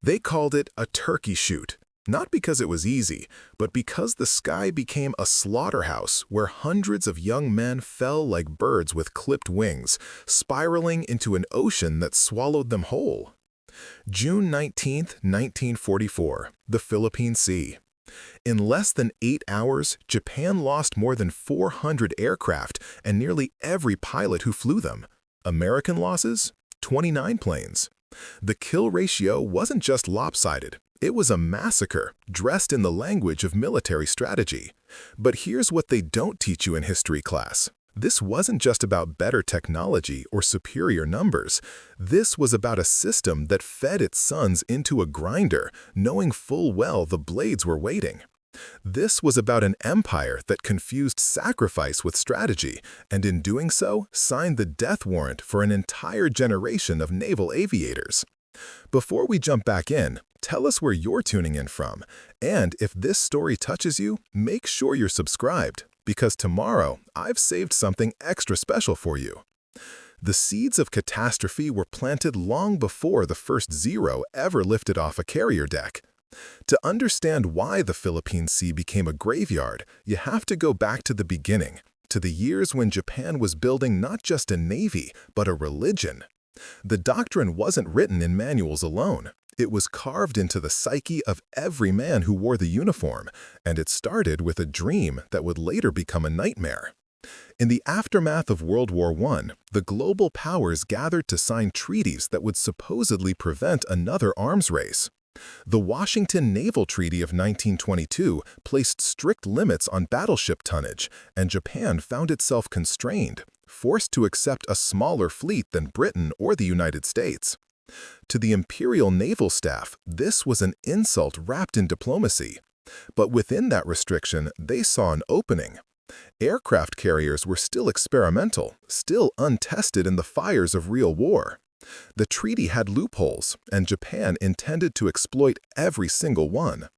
They called it a turkey shoot, not because it was easy, but because the sky became a slaughterhouse where hundreds of young men fell like birds with clipped wings, spiraling into an ocean that swallowed them whole. June 19, 1944, the Philippine Sea. In less than 8 hours, Japan lost more than 400 aircraft and nearly every pilot who flew them. American losses? 29 planes. The kill ratio wasn't just lopsided. It was a massacre, dressed in the language of military strategy. But here's what they don't teach you in history class. This wasn't just about better technology or superior numbers. This was about a system that fed its sons into a grinder, knowing full well the blades were waiting. This was about an empire that confused sacrifice with strategy, and in doing so, signed the death warrant for an entire generation of naval aviators. Before we jump back in, tell us where you're tuning in from, and if this story touches you, make sure you're subscribed, because tomorrow I've saved something extra special for you. The seeds of catastrophe were planted long before the first Zero ever lifted off a carrier deck. To understand why the Philippine Sea became a graveyard, you have to go back to the beginning, to the years when Japan was building not just a navy, but a religion. The doctrine wasn't written in manuals alone. It was carved into the psyche of every man who wore the uniform, and it started with a dream that would later become a nightmare. In the aftermath of World War I, the global powers gathered to sign treaties that would supposedly prevent another arms race. The Washington Naval Treaty of 1922 placed strict limits on battleship tonnage, and Japan found itself constrained, forced to accept a smaller fleet than Britain or the United States. To the Imperial Naval Staff, this was an insult wrapped in diplomacy. But within that restriction, they saw an opening. Aircraft carriers were still experimental, still untested in the fires of real war. The treaty had loopholes, and Japan intended to exploit every single one.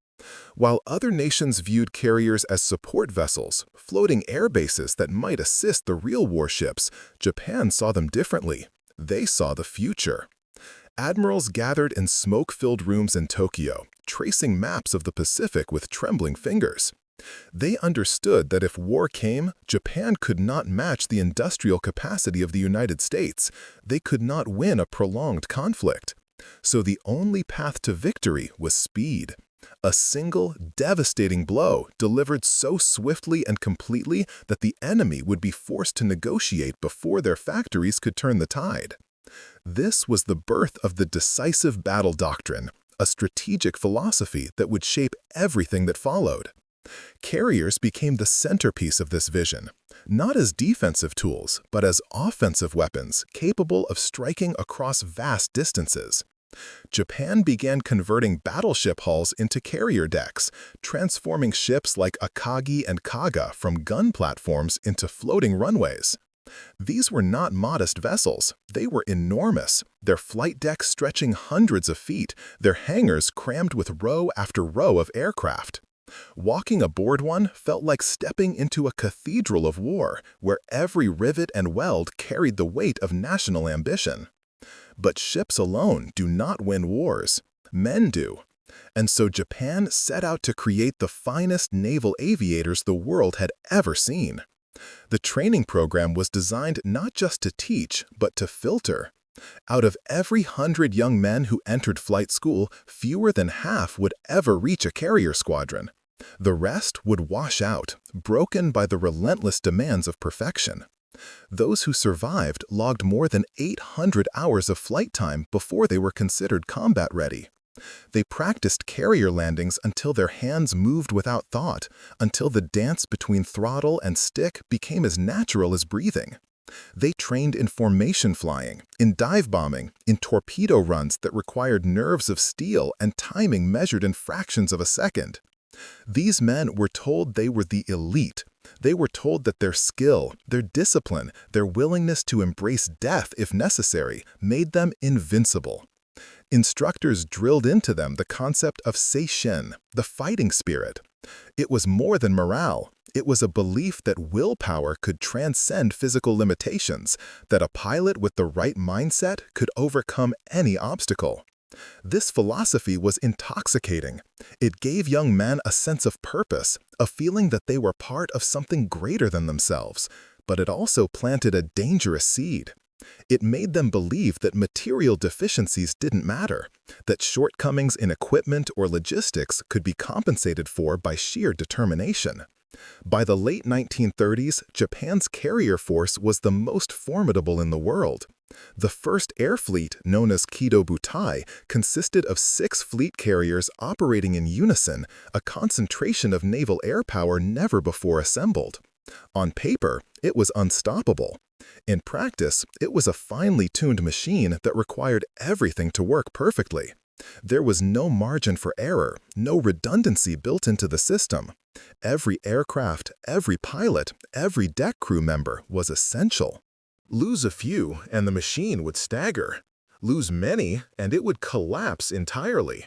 While other nations viewed carriers as support vessels, floating air bases that might assist the real warships, Japan saw them differently. They saw the future. Admirals gathered in smoke-filled rooms in Tokyo, tracing maps of the Pacific with trembling fingers. They understood that if war came, Japan could not match the industrial capacity of the United States. They could not win a prolonged conflict. So the only path to victory was speed. A single, devastating blow delivered so swiftly and completely that the enemy would be forced to negotiate before their factories could turn the tide. This was the birth of the decisive battle doctrine, a strategic philosophy that would shape everything that followed. Carriers became the centerpiece of this vision, not as defensive tools, but as offensive weapons capable of striking across vast distances. Japan began converting battleship hulls into carrier decks, transforming ships like Akagi and Kaga from gun platforms into floating runways. These were not modest vessels, they were enormous, their flight decks stretching hundreds of feet, their hangars crammed with row after row of aircraft. Walking aboard one felt like stepping into a cathedral of war, where every rivet and weld carried the weight of national ambition. But ships alone do not win wars. Men do. And so Japan set out to create the finest naval aviators the world had ever seen. The training program was designed not just to teach, but to filter. Out of every 100 young men who entered flight school, fewer than half would ever reach a carrier squadron. The rest would wash out, broken by the relentless demands of perfection. Those who survived logged more than 800 hours of flight time before they were considered combat ready. They practiced carrier landings until their hands moved without thought, until the dance between throttle and stick became as natural as breathing. They trained in formation flying, in dive bombing, in torpedo runs that required nerves of steel and timing measured in fractions of a second. These men were told they were the elite. They were told that their skill, their discipline, their willingness to embrace death if necessary made them invincible. Instructors drilled into them the concept of seishin, the fighting spirit. It was more than morale. It was a belief that willpower could transcend physical limitations, that a pilot with the right mindset could overcome any obstacle. This philosophy was intoxicating. It gave young men a sense of purpose, a feeling that they were part of something greater than themselves, but it also planted a dangerous seed. It made them believe that material deficiencies didn't matter, that shortcomings in equipment or logistics could be compensated for by sheer determination. By the late 1930s, Japan's carrier force was the most formidable in the world. The first air fleet, known as Kido Butai, consisted of 6 fleet carriers operating in unison, a concentration of naval air power never before assembled. On paper, it was unstoppable. In practice, it was a finely tuned machine that required everything to work perfectly. There was no margin for error, no redundancy built into the system. Every aircraft, every pilot, every deck crew member was essential. Lose a few, and the machine would stagger. Lose many, and it would collapse entirely.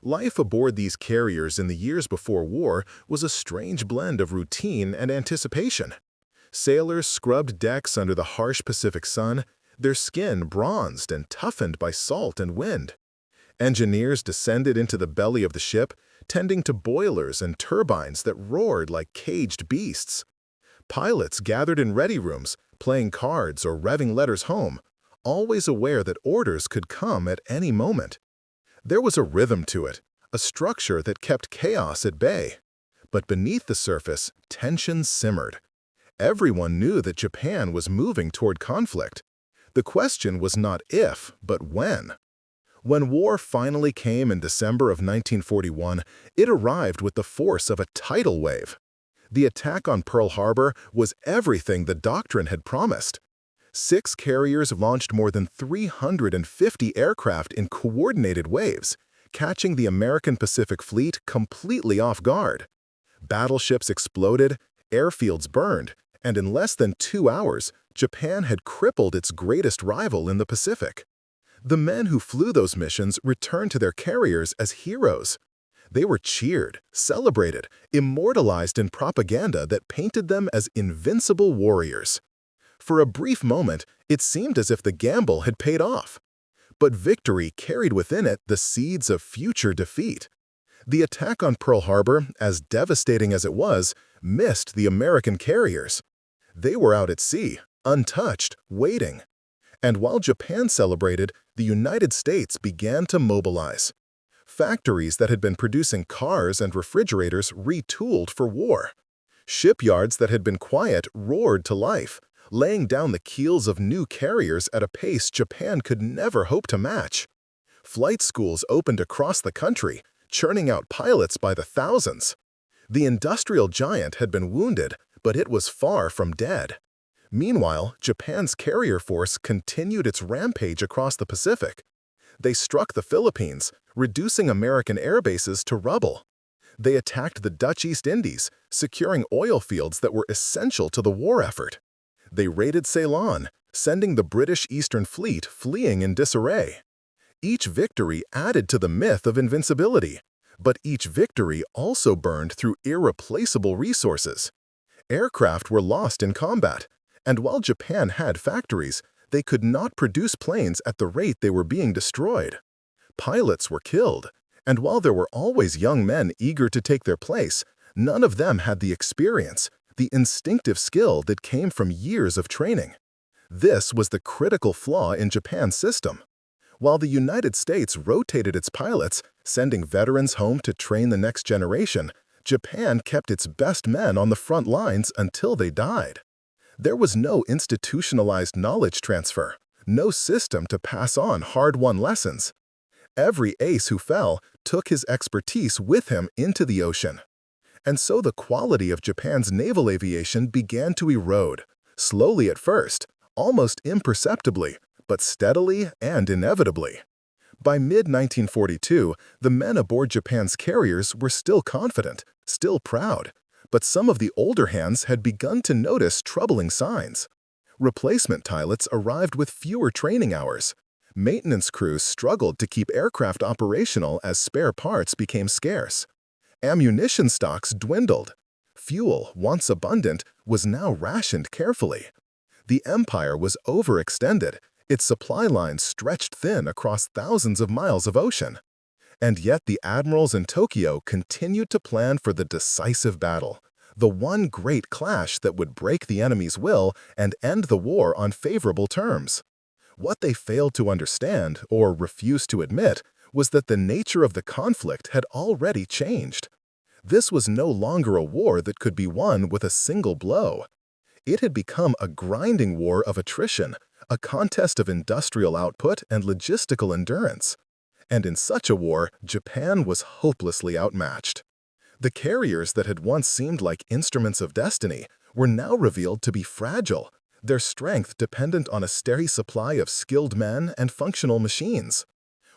Life aboard these carriers in the years before war was a strange blend of routine and anticipation. Sailors scrubbed decks under the harsh Pacific sun, their skin bronzed and toughened by salt and wind. Engineers descended into the belly of the ship, tending to boilers and turbines that roared like caged beasts. Pilots gathered in ready rooms, playing cards or revving letters home, always aware that orders could come at any moment. There was a rhythm to it, a structure that kept chaos at bay. But beneath the surface, tensions simmered. Everyone knew that Japan was moving toward conflict. The question was not if, but when. When war finally came in December of 1941, it arrived with the force of a tidal wave. The attack on Pearl Harbor was everything the doctrine had promised. 6 carriers launched more than 350 aircraft in coordinated waves, catching the American Pacific Fleet completely off guard. Battleships exploded, airfields burned, and in less than 2 hours, Japan had crippled its greatest rival in the Pacific. The men who flew those missions returned to their carriers as heroes. They were cheered, celebrated, immortalized in propaganda that painted them as invincible warriors. For a brief moment, it seemed as if the gamble had paid off. But victory carried within it the seeds of future defeat. The attack on Pearl Harbor, as devastating as it was, missed the American carriers. They were out at sea, untouched, waiting. And while Japan celebrated, the United States began to mobilize. Factories that had been producing cars and refrigerators retooled for war. Shipyards that had been quiet roared to life, laying down the keels of new carriers at a pace Japan could never hope to match. Flight schools opened across the country, churning out pilots by the thousands. The industrial giant had been wounded, but it was far from dead. Meanwhile, Japan's carrier force continued its rampage across the Pacific. They struck the Philippines, reducing American air bases to rubble. They attacked the Dutch East Indies, securing oil fields that were essential to the war effort. They raided Ceylon, sending the British Eastern Fleet fleeing in disarray. Each victory added to the myth of invincibility, but each victory also burned through irreplaceable resources. Aircraft were lost in combat, and while Japan had factories, they could not produce planes at the rate they were being destroyed. Pilots were killed, and while there were always young men eager to take their place, none of them had the experience, the instinctive skill that came from years of training. This was the critical flaw in Japan's system. While the United States rotated its pilots, sending veterans home to train the next generation, Japan kept its best men on the front lines until they died. There was no institutionalized knowledge transfer, no system to pass on hard-won lessons. Every ace who fell took his expertise with him into the ocean. And so the quality of Japan's naval aviation began to erode, slowly at first, almost imperceptibly, but steadily and inevitably. By mid-1942, the men aboard Japan's carriers were still confident, still proud, but some of the older hands had begun to notice troubling signs. Replacement pilots arrived with fewer training hours. Maintenance crews struggled to keep aircraft operational as spare parts became scarce. Ammunition stocks dwindled. Fuel, once abundant, was now rationed carefully. The empire was overextended, Its supply lines stretched thin across thousands of miles of ocean. And yet the admirals in Tokyo continued to plan for the decisive battle, the one great clash that would break the enemy's will and end the war on favorable terms. What they failed to understand, or refused to admit, was that the nature of the conflict had already changed. This was no longer a war that could be won with a single blow. It had become a grinding war of attrition, a contest of industrial output and logistical endurance. And in such a war, Japan was hopelessly outmatched. The carriers that had once seemed like instruments of destiny were now revealed to be fragile, their strength dependent on a steady supply of skilled men and functional machines.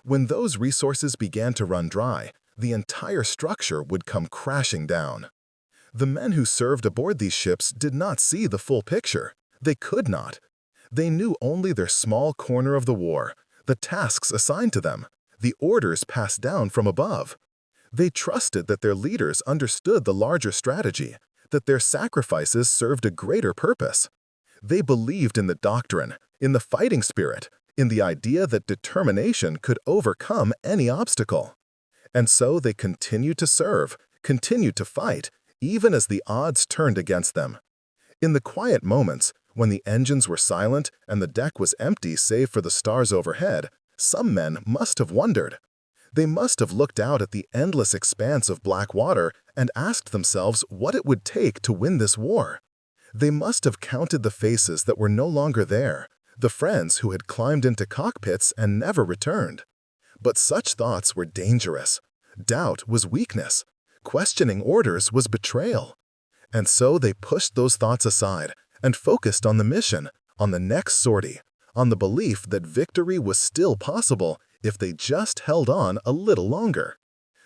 When those resources began to run dry, the entire structure would come crashing down. The men who served aboard these ships did not see the full picture. They could not. They knew only their small corner of the war, the tasks assigned to them, the orders passed down from above. They trusted that their leaders understood the larger strategy, that their sacrifices served a greater purpose. They believed in the doctrine, in the fighting spirit, in the idea that determination could overcome any obstacle. And so they continued to serve, continued to fight, even as the odds turned against them. In the quiet moments, when the engines were silent and the deck was empty save for the stars overhead, some men must have wondered. They must have looked out at the endless expanse of black water and asked themselves what it would take to win this war. They must have counted the faces that were no longer there, the friends who had climbed into cockpits and never returned. But such thoughts were dangerous. Doubt was weakness. Questioning orders was betrayal. And so they pushed those thoughts aside and focused on the mission, on the next sortie, on the belief that victory was still possible if they just held on a little longer.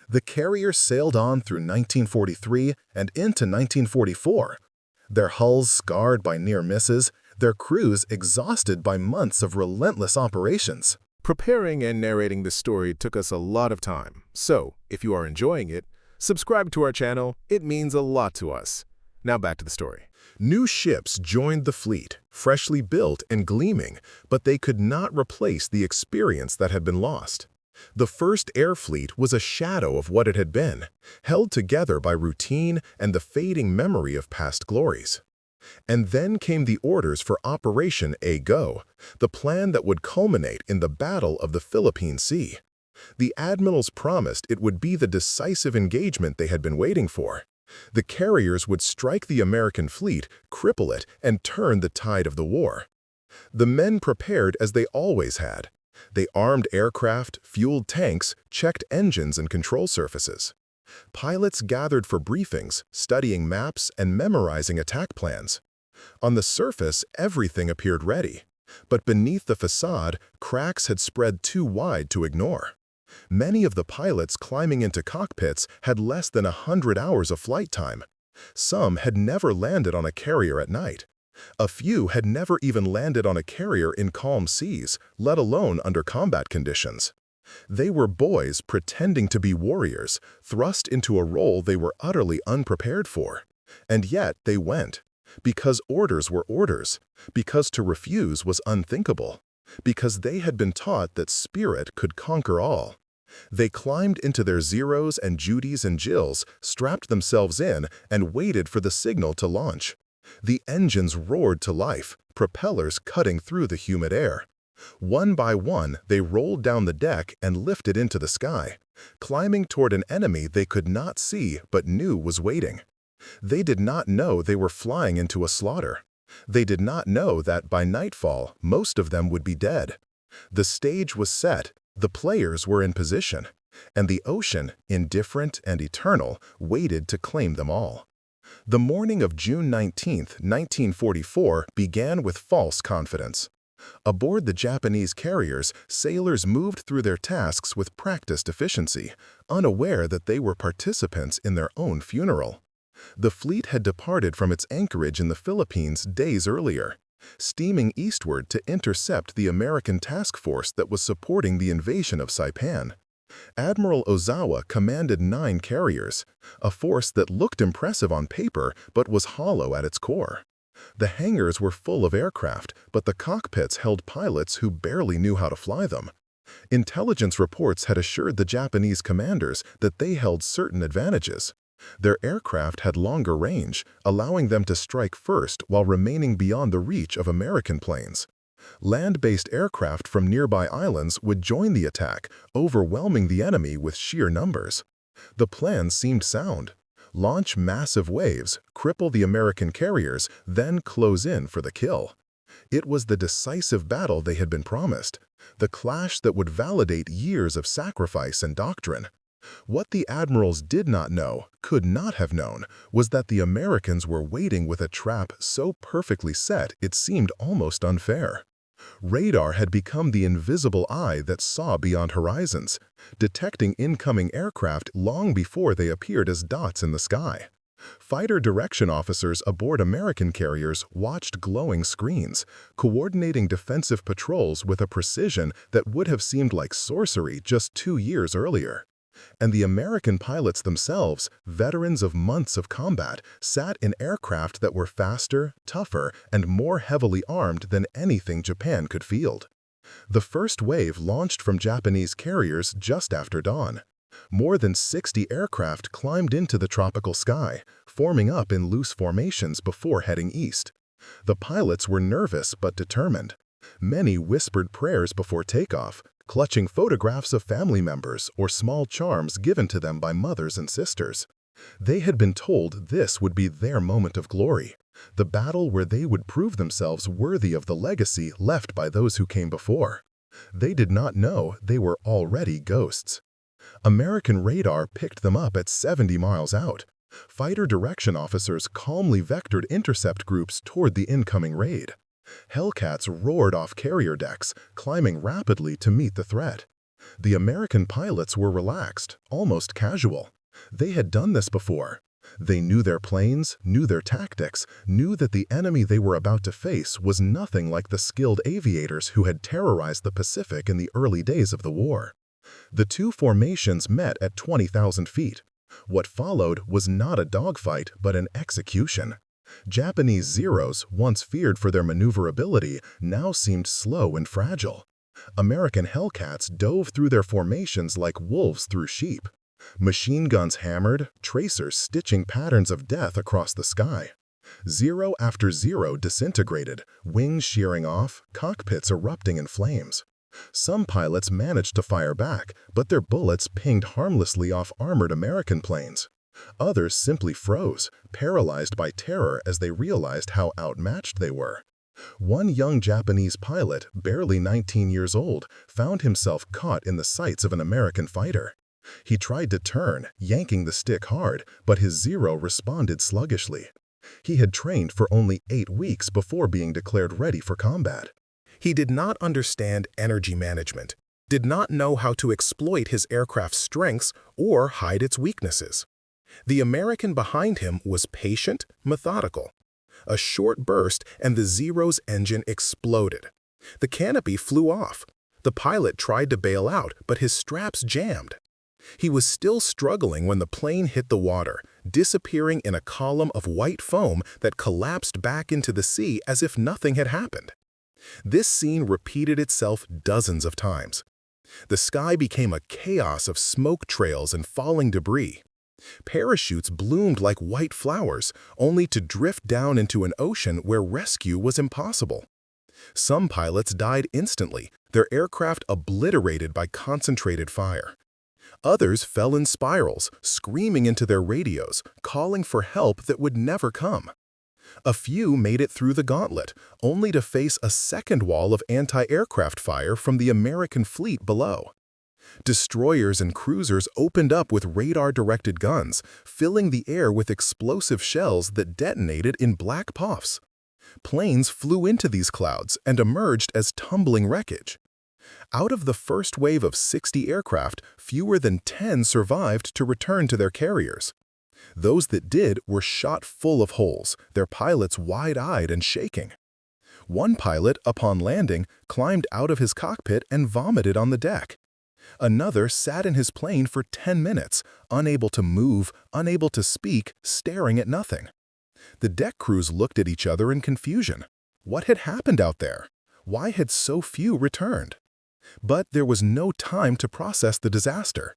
The carriers sailed on through 1943 and into 1944, their hulls scarred by near misses, their crews exhausted by months of relentless operations. Preparing and narrating this story took us a lot of time, so if you are enjoying it, subscribe to our channel. It means a lot to us. Now back to the story. New ships joined the fleet, freshly built and gleaming, but they could not replace the experience that had been lost. The first air fleet was a shadow of what it had been, held together by routine and the fading memory of past glories. And then came the orders for Operation A-Go, the plan that would culminate in the Battle of the Philippine Sea. The admirals promised it would be the decisive engagement they had been waiting for. The carriers would strike the American fleet, cripple it, and turn the tide of the war. The men prepared as they always had. They armed aircraft, fueled tanks, checked engines and control surfaces. Pilots gathered for briefings, studying maps and memorizing attack plans. On the surface, everything appeared ready. But beneath the facade, cracks had spread too wide to ignore. Many of the pilots climbing into cockpits had less than 100 hours of flight time. Some had never landed on a carrier at night. A few had never even landed on a carrier in calm seas, let alone under combat conditions. They were boys pretending to be warriors, thrust into a role they were utterly unprepared for. And yet they went, because orders were orders, because to refuse was unthinkable, because they had been taught that spirit could conquer all. They climbed into their Zeros and Judys and Jills, strapped themselves in, and waited for the signal to launch. The engines roared to life, propellers cutting through the humid air. One by one, they rolled down the deck and lifted into the sky, climbing toward an enemy they could not see but knew was waiting. They did not know they were flying into a slaughter. They did not know that by nightfall, most of them would be dead. The stage was set, the players were in position, and the ocean, indifferent and eternal, waited to claim them all. The morning of June 19, 1944, began with false confidence. Aboard the Japanese carriers, sailors moved through their tasks with practiced efficiency, unaware that they were participants in their own funeral. The fleet had departed from its anchorage in the Philippines days earlier, steaming eastward to intercept the American task force that was supporting the invasion of Saipan. Admiral Ozawa commanded 9 carriers, a force that looked impressive on paper but was hollow at its core. The hangars were full of aircraft, but the cockpits held pilots who barely knew how to fly them. Intelligence reports had assured the Japanese commanders that they held certain advantages. Their aircraft had longer range, allowing them to strike first while remaining beyond the reach of American planes. Land-based aircraft from nearby islands would join the attack, overwhelming the enemy with sheer numbers. The plan seemed sound. Launch massive waves, cripple the American carriers, then close in for the kill. It was the decisive battle they had been promised, the clash that would validate years of sacrifice and doctrine. What the admirals did not know, could not have known, was that the Americans were waiting with a trap so perfectly set it seemed almost unfair. Radar had become the invisible eye that saw beyond horizons, detecting incoming aircraft long before they appeared as dots in the sky. Fighter direction officers aboard American carriers watched glowing screens, coordinating defensive patrols with a precision that would have seemed like sorcery just 2 years earlier. And the American pilots themselves, veterans of months of combat, sat in aircraft that were faster, tougher, and more heavily armed than anything Japan could field. The first wave launched from Japanese carriers just after dawn. More than 60 aircraft climbed into the tropical sky, forming up in loose formations before heading east. The pilots were nervous but determined. Many whispered prayers before takeoff, clutching photographs of family members or small charms given to them by mothers and sisters. They had been told this would be their moment of glory, the battle where they would prove themselves worthy of the legacy left by those who came before. They did not know they were already ghosts. American radar picked them up at 70 miles out. Fighter direction officers calmly vectored intercept groups toward the incoming raid. Hellcats roared off carrier decks, climbing rapidly to meet the threat. The American pilots were relaxed, almost casual. They had done this before. They knew their planes, knew their tactics, knew that the enemy they were about to face was nothing like the skilled aviators who had terrorized the Pacific in the early days of the war. The two formations met at 20,000 feet. What followed was not a dogfight, but an execution. Japanese Zeros, once feared for their maneuverability, now seemed slow and fragile. American Hellcats dove through their formations like wolves through sheep. Machine guns hammered, tracers stitching patterns of death across the sky. Zero after zero disintegrated, wings shearing off, cockpits erupting in flames. Some pilots managed to fire back, but their bullets pinged harmlessly off armored American planes. Others simply froze, paralyzed by terror as they realized how outmatched they were. One young Japanese pilot, barely 19 years old, found himself caught in the sights of an American fighter. He tried to turn, yanking the stick hard, but his Zero responded sluggishly. He had trained for only 8 weeks before being declared ready for combat. He did not understand energy management, did not know how to exploit his aircraft's strengths or hide its weaknesses. The American behind him was patient, methodical. A short burst and the Zero's engine exploded. The canopy flew off. The pilot tried to bail out, but his straps jammed. He was still struggling when the plane hit the water, disappearing in a column of white foam that collapsed back into the sea as if nothing had happened. This scene repeated itself dozens of times. The sky became a chaos of smoke trails and falling debris. Parachutes bloomed like white flowers, only to drift down into an ocean where rescue was impossible. Some pilots died instantly, their aircraft obliterated by concentrated fire. Others fell in spirals, screaming into their radios, calling for help that would never come. A few made it through the gauntlet, only to face a second wall of anti-aircraft fire from the American fleet below. Destroyers and cruisers opened up with radar-directed guns, filling the air with explosive shells that detonated in black puffs. Planes flew into these clouds and emerged as tumbling wreckage. Out of the first wave of 60 aircraft, fewer than 10 survived to return to their carriers. Those that did were shot full of holes, their pilots wide-eyed and shaking. One pilot, upon landing, climbed out of his cockpit and vomited on the deck. Another sat in his plane for 10 minutes, unable to move, unable to speak, staring at nothing. The deck crews looked at each other in confusion. What had happened out there? Why had so few returned? But there was no time to process the disaster.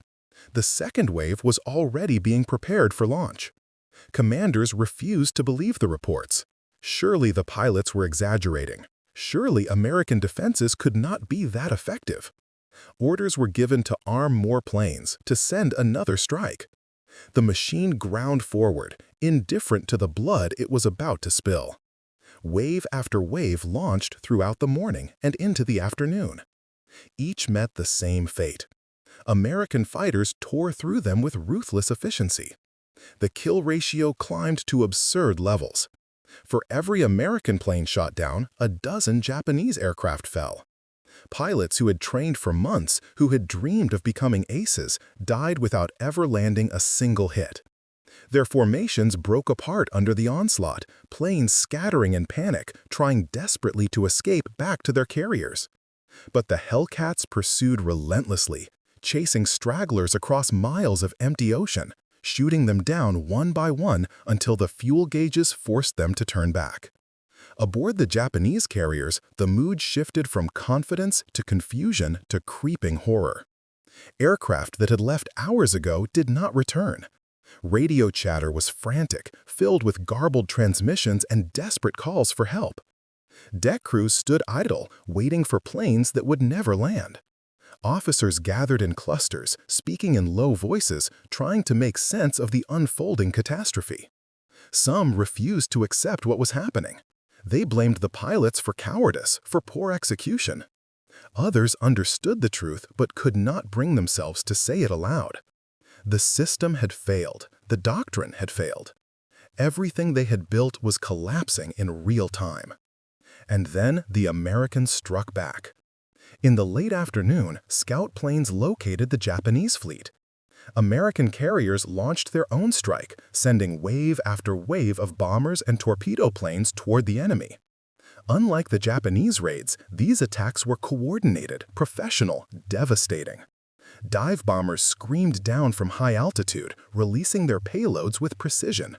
The second wave was already being prepared for launch. Commanders refused to believe the reports. Surely the pilots were exaggerating. Surely American defenses could not be that effective. Orders were given to arm more planes, to send another strike. The machine ground forward, indifferent to the blood it was about to spill. Wave after wave launched throughout the morning and into the afternoon. Each met the same fate. American fighters tore through them with ruthless efficiency. The kill ratio climbed to absurd levels. For every American plane shot down, a dozen Japanese aircraft fell. Pilots who had trained for months, who had dreamed of becoming aces, died without ever landing a single hit. Their formations broke apart under the onslaught, planes scattering in panic, trying desperately to escape back to their carriers. But the Hellcats pursued relentlessly, chasing stragglers across miles of empty ocean, shooting them down one by one until the fuel gauges forced them to turn back. Aboard the Japanese carriers, the mood shifted from confidence to confusion to creeping horror. Aircraft that had left hours ago did not return. Radio chatter was frantic, filled with garbled transmissions and desperate calls for help. Deck crews stood idle, waiting for planes that would never land. Officers gathered in clusters, speaking in low voices, trying to make sense of the unfolding catastrophe. Some refused to accept what was happening. They blamed the pilots for cowardice, for poor execution. Others understood the truth but could not bring themselves to say it aloud. The system had failed. The doctrine had failed. Everything they had built was collapsing in real time. And then the Americans struck back. In the late afternoon, scout planes located the Japanese fleet. American carriers launched their own strike, sending wave after wave of bombers and torpedo planes toward the enemy. Unlike the Japanese raids, these attacks were coordinated, professional, devastating. Dive bombers screamed down from high altitude, releasing their payloads with precision.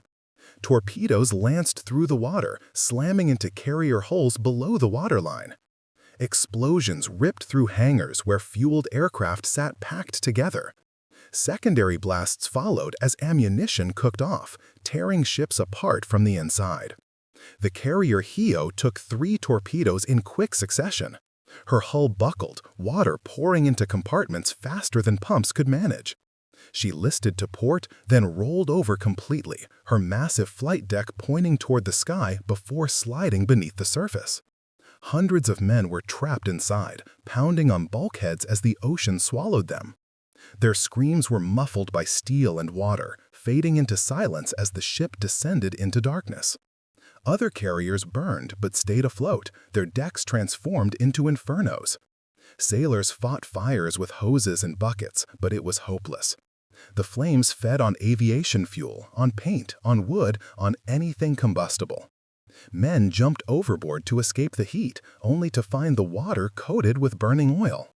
Torpedoes lanced through the water, slamming into carrier hulls below the waterline. Explosions ripped through hangars where fueled aircraft sat packed together. Secondary blasts followed as ammunition cooked off, tearing ships apart from the inside. The carrier Hio took 3 torpedoes in quick succession. Her hull buckled, water pouring into compartments faster than pumps could manage. She listed to port, then rolled over completely, her massive flight deck pointing toward the sky before sliding beneath the surface. Hundreds of men were trapped inside, pounding on bulkheads as the ocean swallowed them. Their screams were muffled by steel and water, fading into silence as the ship descended into darkness. Other carriers burned but stayed afloat, their decks transformed into infernos. Sailors fought fires with hoses and buckets, but it was hopeless. The flames fed on aviation fuel, on paint, on wood, on anything combustible. Men jumped overboard to escape the heat, only to find the water coated with burning oil.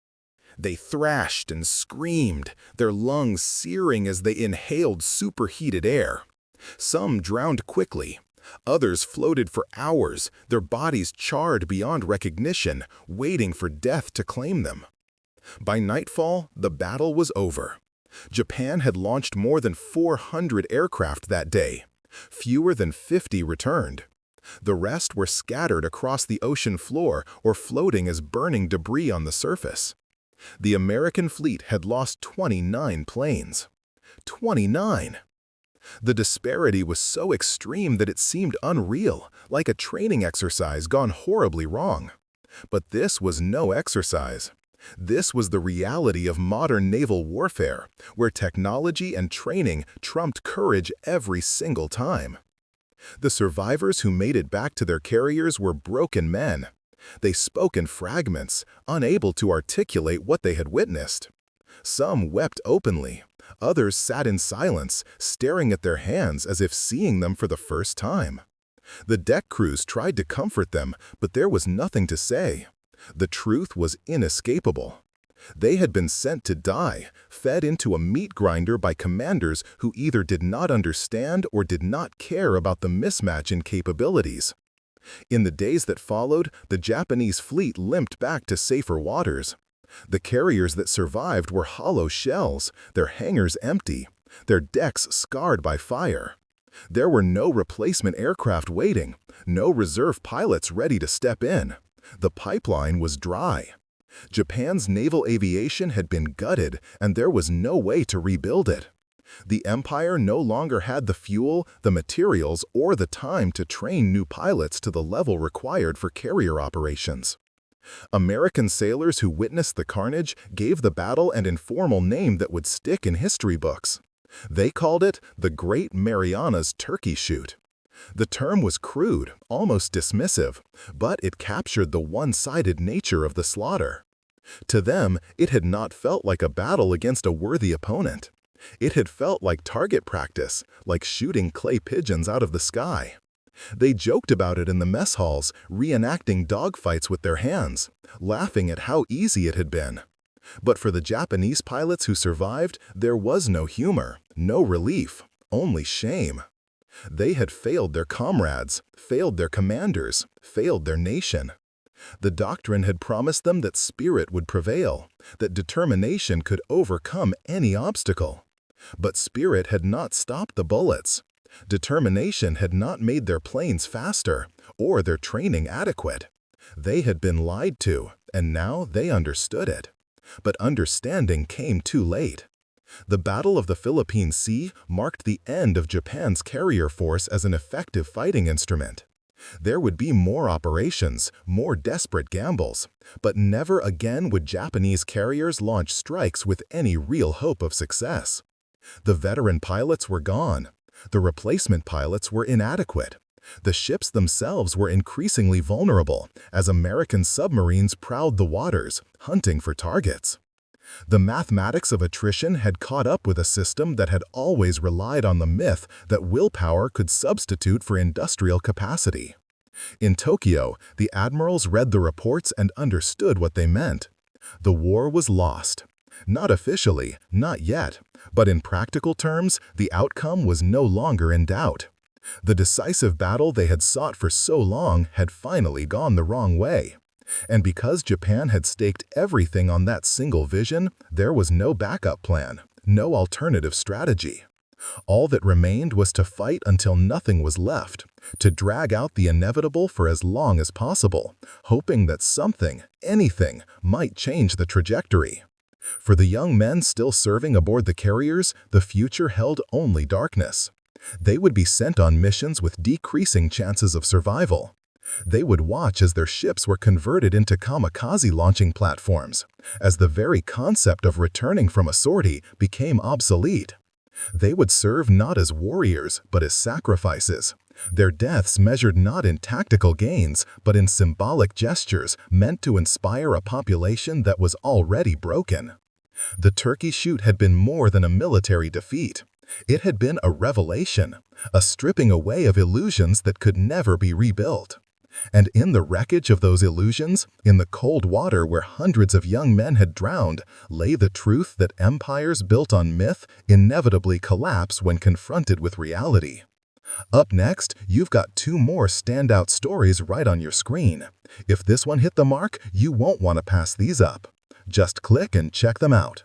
They thrashed and screamed, their lungs searing as they inhaled superheated air. Some drowned quickly. Others floated for hours, their bodies charred beyond recognition, waiting for death to claim them. By nightfall, the battle was over. Japan had launched more than 400 aircraft that day. Fewer than 50 returned. The rest were scattered across the ocean floor or floating as burning debris on the surface. The American fleet had lost 29 planes. 29! The disparity was so extreme that it seemed unreal, like a training exercise gone horribly wrong. But this was no exercise. This was the reality of modern naval warfare, where technology and training trumped courage every single time. The survivors who made it back to their carriers were broken men. They spoke in fragments, unable to articulate what they had witnessed. Some wept openly. Others sat in silence, staring at their hands as if seeing them for the first time. The deck crews tried to comfort them, but there was nothing to say. The truth was inescapable. They had been sent to die, fed into a meat grinder by commanders who either did not understand or did not care about the mismatch in capabilities. In the days that followed, the Japanese fleet limped back to safer waters. The carriers that survived were hollow shells, their hangars empty, their decks scarred by fire. There were no replacement aircraft waiting, no reserve pilots ready to step in. The pipeline was dry. Japan's naval aviation had been gutted, and there was no way to rebuild it. The empire no longer had the fuel, the materials, or the time to train new pilots to the level required for carrier operations. American sailors who witnessed the carnage gave the battle an informal name that would stick in history books. They called it the Great Marianas Turkey Shoot. The term was crude, almost dismissive, but it captured the one-sided nature of the slaughter. To them, it had not felt like a battle against a worthy opponent. It had felt like target practice, like shooting clay pigeons out of the sky. They joked about it in the mess halls, reenacting dogfights with their hands, laughing at how easy it had been. But for the Japanese pilots who survived, there was no humor, no relief, only shame. They had failed their comrades, failed their commanders, failed their nation. The doctrine had promised them that spirit would prevail, that determination could overcome any obstacle. But spirit had not stopped the bullets. Determination had not made their planes faster or their training adequate. They had been lied to, and now they understood it. But understanding came too late. The Battle of the Philippine Sea marked the end of Japan's carrier force as an effective fighting instrument. There would be more operations, more desperate gambles, but never again would Japanese carriers launch strikes with any real hope of success. The veteran pilots were gone. The replacement pilots were inadequate. The ships themselves were increasingly vulnerable as American submarines prowled the waters, hunting for targets. The mathematics of attrition had caught up with a system that had always relied on the myth that willpower could substitute for industrial capacity. In Tokyo, the admirals read the reports and understood what they meant. The war was lost. Not officially, not yet, but in practical terms, the outcome was no longer in doubt. The decisive battle they had sought for so long had finally gone the wrong way. And because Japan had staked everything on that single vision, there was no backup plan, no alternative strategy. All that remained was to fight until nothing was left, to drag out the inevitable for as long as possible, hoping that something, anything, might change the trajectory. For the young men still serving aboard the carriers, the future held only darkness. They would be sent on missions with decreasing chances of survival. They would watch as their ships were converted into kamikaze launching platforms, as the very concept of returning from a sortie became obsolete. They would serve not as warriors, but as sacrifices. Their deaths measured not in tactical gains, but in symbolic gestures meant to inspire a population that was already broken. The turkey shoot had been more than a military defeat. It had been a revelation, a stripping away of illusions that could never be rebuilt. And in the wreckage of those illusions, in the cold water where hundreds of young men had drowned, lay the truth that empires built on myth inevitably collapse when confronted with reality. Up next, you've got two more standout stories right on your screen. If this one hit the mark, you won't want to pass these up. Just click and check them out.